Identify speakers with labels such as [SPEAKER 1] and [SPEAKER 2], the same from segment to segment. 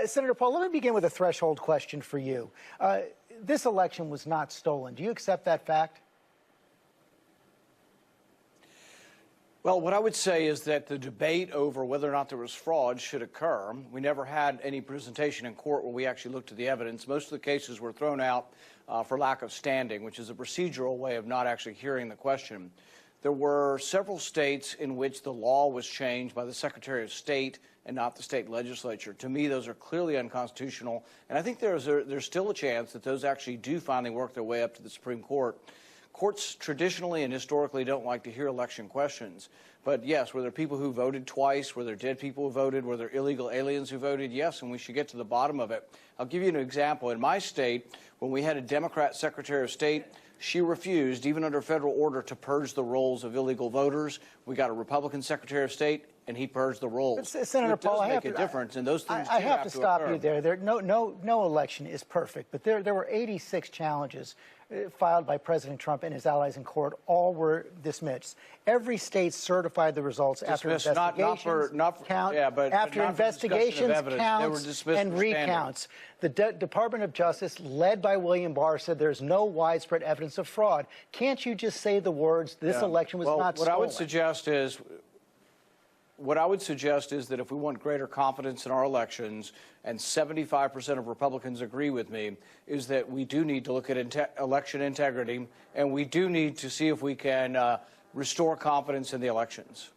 [SPEAKER 1] Senator Paul, let me begin with a threshold question for you. This election was not stolen. Do you accept that fact?
[SPEAKER 2] Well, what I would say is that the debate over whether or not there was fraud should occur. We never had any presentation in court where we actually looked at the evidence. Most of the cases were thrown out for lack of standing, which is a procedural way of not actually hearing the question. There were several states in which the law was changed by the Secretary of State and not the state legislature. To me, those are clearly unconstitutional, and I think there's still a chance that those actually do finally work their way up to the Supreme Court. Courts traditionally and historically don't like to hear election questions. But yes, were there people who voted twice? Were there dead people who voted? Were there illegal aliens who voted? Yes, and we should get to the bottom of it. I'll give you an example. In my state, when we had a Democrat Secretary of State, she refused, even under federal order, to purge the rolls of illegal voters. We got a Republican Secretary of State, and he purged the rolls.
[SPEAKER 1] Senator Paul,
[SPEAKER 2] I have a difference, and those things
[SPEAKER 1] I have to stop
[SPEAKER 2] occur.
[SPEAKER 1] you there. No election is perfect, but there were 86 challenges filed by President Trump and his allies in court. All were dismissed. Every state certified the results after investigations, counts, and recounts. The Department of Justice, led by William Barr, said there's no widespread evidence of fraud. Can't you just say the words, this election was not stolen?
[SPEAKER 2] What I would suggest is that if we want greater confidence in our elections, and 75% of Republicans agree with me, is that we do need to look at election integrity, and we do need to see if we can restore confidence in the elections.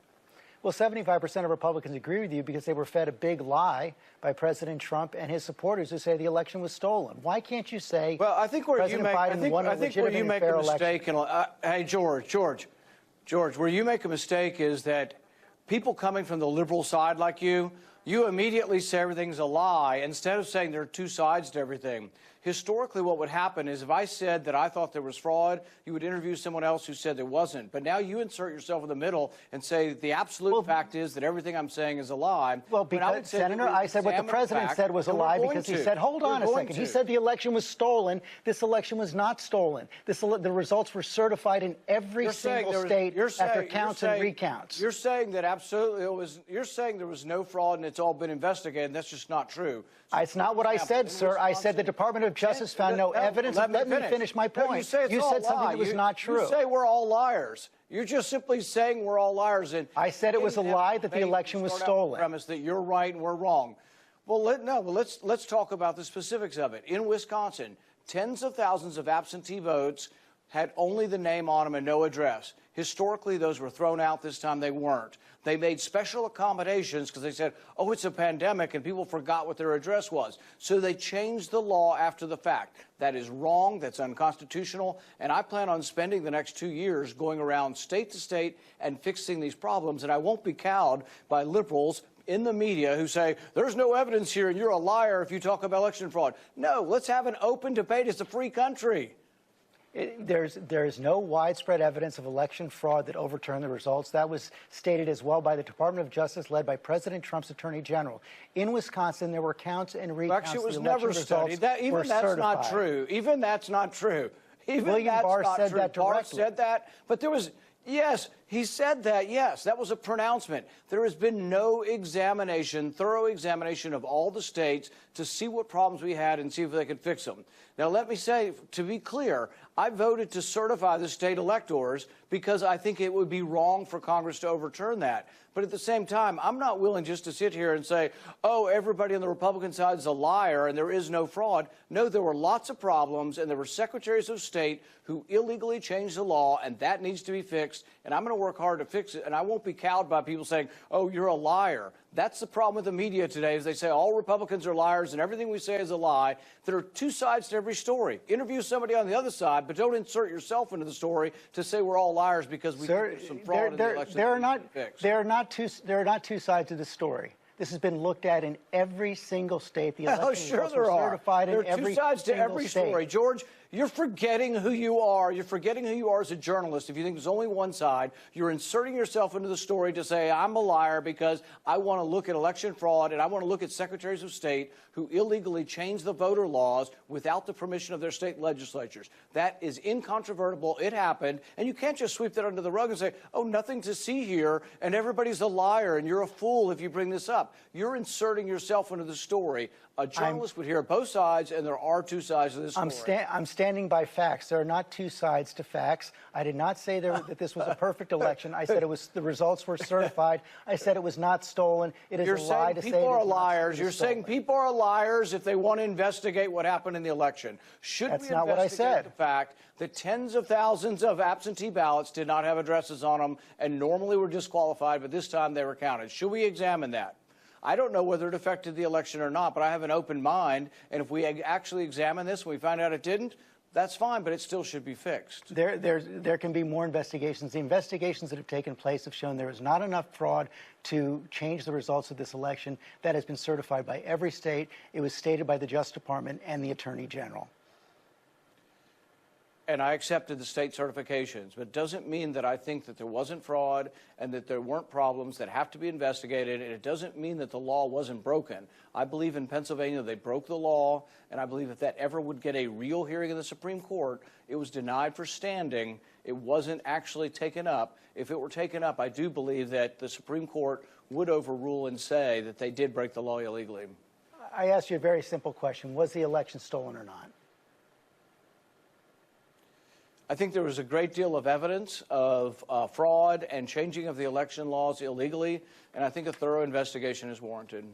[SPEAKER 1] Well, 75% of Republicans agree with you because they were fed a big lie by President Trump and his supporters who say the election was stolen. Why can't you say,
[SPEAKER 2] well, I think where
[SPEAKER 1] President Biden won a legitimate and fair election?
[SPEAKER 2] Hey, George, where you make a mistake is that people coming from the liberal side like you immediately say everything's a lie instead of saying there are two sides to everything. Historically, what would happen is if I said that I thought there was fraud, you would interview someone else who said there wasn't. But now you insert yourself in the middle and say the absolute fact is that everything I'm saying is a lie.
[SPEAKER 1] Well, because, Senator, I said what the president said was a lie because he said, hold on a second. He said the election was stolen. This election was not stolen. The results were certified in every single state after counts and recounts.
[SPEAKER 2] You're saying that absolutely it was. You're saying there was no fraud and it's all been investigated. And that's just not true.
[SPEAKER 1] It's not what I said, sir. I said the Department of Justice found no evidence. Let me finish my point.
[SPEAKER 2] No, you said
[SPEAKER 1] something that was not true.
[SPEAKER 2] You say we're all liars. You're just simply saying we're all liars. And
[SPEAKER 1] I said it was a lie that the election was stolen.
[SPEAKER 2] Premise that you're right and we're wrong. Well, let's talk about the specifics of it. In Wisconsin, tens of thousands of absentee votes had only the name on them and no address. Historically, those were thrown out. This time they weren't. They made special accommodations because they said, oh, it's a pandemic, and people forgot what their address was. So they changed the law after the fact. That is wrong. That's unconstitutional. And I plan on spending the next 2 years going around state to state and fixing these problems. And I won't be cowed by liberals in the media who say, there's no evidence here and you're a liar if you talk about election fraud. No, let's have an open debate. It's a free country.
[SPEAKER 1] There's no widespread evidence of election fraud that overturned the results. That was stated as well by the Department of Justice, led by President Trump's Attorney General. In Wisconsin, there were counts and recounts.
[SPEAKER 2] Actually, it was never studied. Even that's not true. Even that's not true.
[SPEAKER 1] William Barr said that directly.
[SPEAKER 2] Barr said that, but there was. Yes, he said that, yes. That was a pronouncement. There has been no examination, thorough examination of all the states to see what problems we had and see if they could fix them. Now, let me say, to be clear, I voted to certify the state electors because I think it would be wrong for Congress to overturn that. But at the same time, I'm not willing just to sit here and say, oh, everybody on the Republican side is a liar and there is no fraud. No, there were lots of problems, and there were secretaries of state who illegally changed the law, and that needs to be fixed. And I'm going to work hard to fix it, and I won't be cowed by people saying, oh, you're a liar. That's the problem with the media today, is they say all Republicans are liars and everything we say is a lie. There are two sides to every story. Interview somebody on the other side, but don't insert yourself into the story to say we're all liars because we think there's some fraud in the election.
[SPEAKER 1] There are not two sides to the story. This has been looked at in every single state. The election results were certified in every single state. There are two sides to every story.
[SPEAKER 2] George, you're forgetting who you are. You're forgetting who you are as a journalist. If you think there's only one side, you're inserting yourself into the story to say I'm a liar because I want to look at election fraud and I want to look at secretaries of state who illegally changed the voter laws without the permission of their state legislatures. That is incontrovertible. It happened. And you can't just sweep that under the rug and say, oh, nothing to see here, and everybody's a liar and you're a fool if you bring this up. up. You're inserting yourself into the story. A journalist would hear both sides, and there are two sides of this story.
[SPEAKER 1] I'm standing by facts. There are not two sides to facts. I did not say that this was a perfect election. I said the results were certified. I said it was not stolen. It is a lie to say
[SPEAKER 2] people are liars. You're saying people are liars if they want to investigate what happened in the election. Should we investigate the fact that tens of thousands of absentee ballots did not have addresses on them and normally were disqualified, but this time they were counted? Should we examine that? I don't know whether it affected the election or not, but I have an open mind, and if we actually examine this and we find out it didn't, that's fine, but it still should be fixed.
[SPEAKER 1] There can be more investigations. The investigations that have taken place have shown there is not enough fraud to change the results of this election. That has been certified by every state. It was stated by the Justice Department and the Attorney General.
[SPEAKER 2] And I accepted the state certifications, but it doesn't mean that I think that there wasn't fraud and that there weren't problems that have to be investigated, and it doesn't mean that the law wasn't broken. I believe in Pennsylvania they broke the law, and I believe if that ever would get a real hearing in the Supreme Court, it was denied for standing. It wasn't actually taken up. If it were taken up, I do believe that the Supreme Court would overrule and say that they did break the law illegally.
[SPEAKER 1] I asked you a very simple question. Was the election stolen or not?
[SPEAKER 2] I think there was a great deal of evidence of fraud and changing of the election laws illegally, and I think a thorough investigation is warranted.